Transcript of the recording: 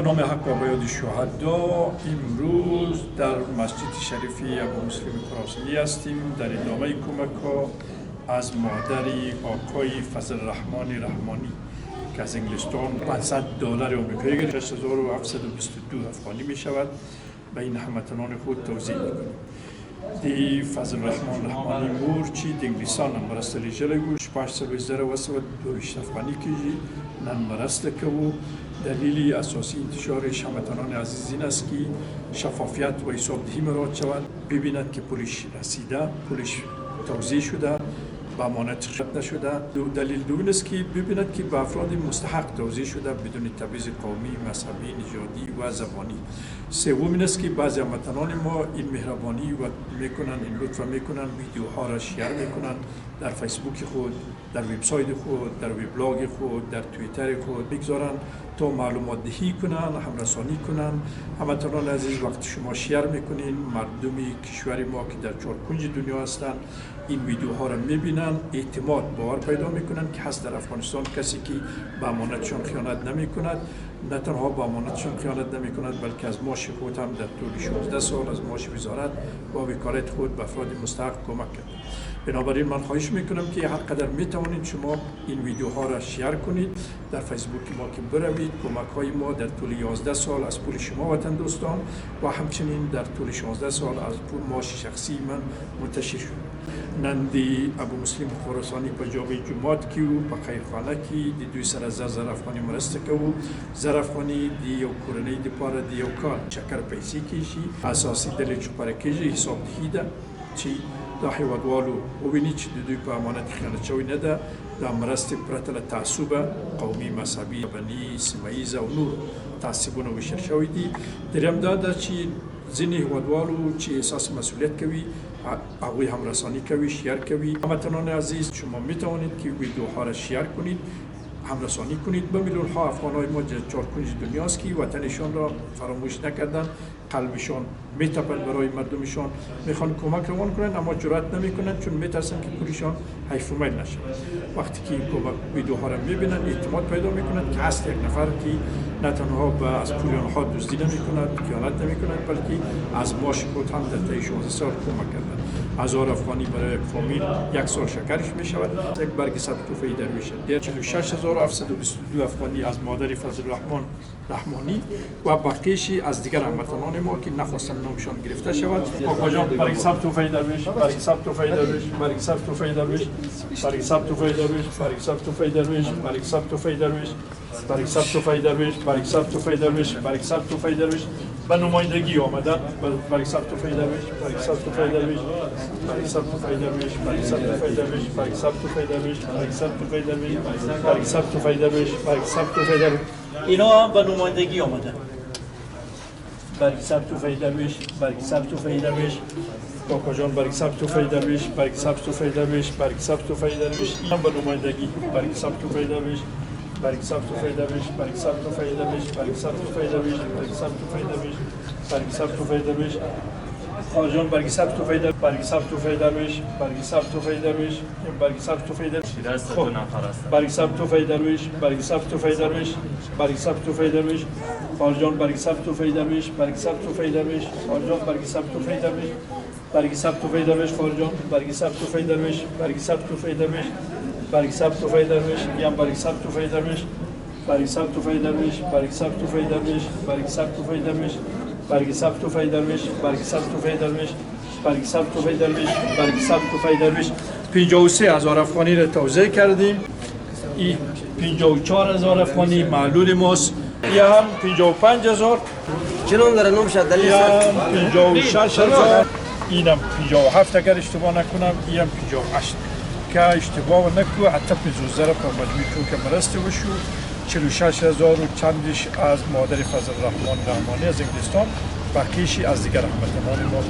نام حق و بیاد شهدا امروز در مسجد شریفی ابو مسلم خراسانی هستیم. در ادامه کمک ها از مادری آقای فضل رحمان رحمانی که از انگلستان $500 آمریکایی گرفت 6722 افغانی می شود به این هموطنان خود توضیح میکنیم. دی فضل رحمان رحمانی مور چی د انگلیسان مرسته لیجل گوش 812 افغانی کیجی نن مرسته که و دلیلی اساسی انتشارش هموطنان عزیز این است که شفافیت و حسابدهی مراعات شود، ببیند که پولش رسیده، پولش توزیع شده، به امانت خدمت نشده. دلیل دوم است که ببیند که به افراد مستحق توزیع شده بدون تبعیض قومی، مذهبی، نژادی و زبانی. سوم این است که بعضی هموطنان ما این مهربانی و میکنن، این لطف میکنن، ویدیوها را شیر میکنن در فیسبوک خود، در وبسایت خود، در وبلاگ خود، در توییتر خود بگذارن تا معلومات دهی کنن، همرسانی کنن. هموطنان عزیز وقت شما شیر میکنین، مردمی کشور ما که در چهار کنج دنیا هستند این ویدیوها را میبینن، اعتماد باور پیدا میکنن که هست در افغانستان کسی که به امانتشان خیانت نمی کند. نه تنها به امانتشان خیانت نمی کند بلکه از معاش خود هم در طول 16 سال از معاش وزارت و وکالت خود به افراد مستحق کمک کرد. بنابراین من خواهش میکنم که هر قدر میتوانید شما این ویدیوها را شیر کنید در فیسبوک ما که بروید. کمک های ما در طول 11 سال از پول شما وطن دوستان و همچنین در طول 16 سال از پول معاش شخصی من منتشر شد. نندی ابو مسلم خراسانی په جامع جماعت کې و په خیرخانه کې د دوی سره زر افغاني مرسته کوو. زر افغاني د یو کورنۍ دپاره د یو کال چکر پیسې کیږي. اساسي دلیل چې پاره کیږي حساب دهي ده چې دا هیوادوالو وویني چې د دوی په امانت خیانت شوی نه ده. دا مرستې پرته له تعصب قومي، مذهبي، ژبني، سیمه ییز او نور تعصبونه ویشل شوي دي. دریم دا ده چې ځینې هیوادوالو چې احساس مسئولیت کوي هغوی هم رسانی کوي، شیر کوي. هموطنان عزیز شما میتوانید که ویدیوها را شیر کنید، هم رسانی کنید به میلیون ها افغانهای ما در چهار کنج دنیاست که وطنشان را فراموش نکردن، قلبشان میتپد برای مردمشان، میخوان کمک روان کنند اما جرأت نمیکنند چون میترسن که پولشان حیف و میل نشه. وقتی که این کمک ویدیوها را میبینن اعتماد پیدا میکنند که هست یک نفر که نه تنها از پول آنها دزدی نمیکند، خیانت نمیکند بلکه از معاش خود هم در طی 16 سال کمک کردند. 1000 افغانی برای یک فامیل یک سال شکرش می شود. یک برگ ثبت توفیق در میشه. 46722 افغانی از مادر فضل رحمان رحمانی و بقیه‌شی از دیگر هموطنان ما که نخواستن نامشان گرفته شود. آقا جان برگ ثبت توفیق در میشه، برگ ثبت توفیق در میشه، برگ ثبت توفیق در میشه، برگ ثبت توفیق در میشه، برگ ثبت توفیق در میشه، برگ ثبت توفیق در میشه، برگ ثبت توفیق در میشه، برگ ثبت توفیق در میشه، برگ ثبت توفیق در میشه. به نمایندگی آمدن برای ثبت توفیق درویش، برای ثبت توفیق درویش، برای ثبت توفیق درویش، برای ثبت توفیق درویش، برای ثبت توفیق درویش، برای ثبت توفیق درویش، برای ثبت توفیق درویش، برای ثبت توفیق درویش. اینا هم به نمایندگی آمدن. برای ثبت توفیق درویش، برای ثبت توفیق درویش. کاکا جان برای ثبت توفیق درویش، برای ثبت توفیق درویش، برای ثبت توفیق درویش. این هم به نمایندگی برای ثبت توفیق درویش. برگ ثبت توفیق درویش، برگ ثبت توفیق درویش، برگ ثبت توفیق درویش، برگ ثبت توفیق درویش، برگ ثبت توفیق درویش. خواجان برگ ثبت توفیق درویش، برگ ثبت توفیق درویش، برگ ثبت توفیق درویش، برگ ثبت توفیق درویش. برگ ثبت توفیق درویش، برگ ثبت توفیق درویش، برگ ثبت توفیق درویش. خواجان برگ ثبت توفیق درویش، برگ ثبت توفیق درویش، خواجان برگ ثبت توفیق درویش. برگ ثبت توفیق درویش خواجان، برگ ثبت توفیق درویش، برگ ثبت توفیق درویش. برگ ثبت توفیق درویش، میگم برگ ثبت توفیق درویش، برگ ثبت توفیق درویش، برگ ثبت توفیق درویش، برگ ثبت توفیق درویش، برگ ثبت توفیق درویش، برگ ثبت توفیق درویش، برگ ثبت توفیق درویش، برگ ثبت توفیق درویش. 53000 افغانی را توزیع کردیم. این 54000 افغانی معلول ماست. این هم 55000. چنون داره نام شد دلیل 56000. اینم 57 اگر اشتباه نکنم، اینم 58 که اشتباه نکنه حتی 15 را پر مجموع چون که مرسته بشو. 46000 و چندش از مادر فضل رحمان رحمانی از انگلستان، بقیه‌شی از دیگر هموطنان ما.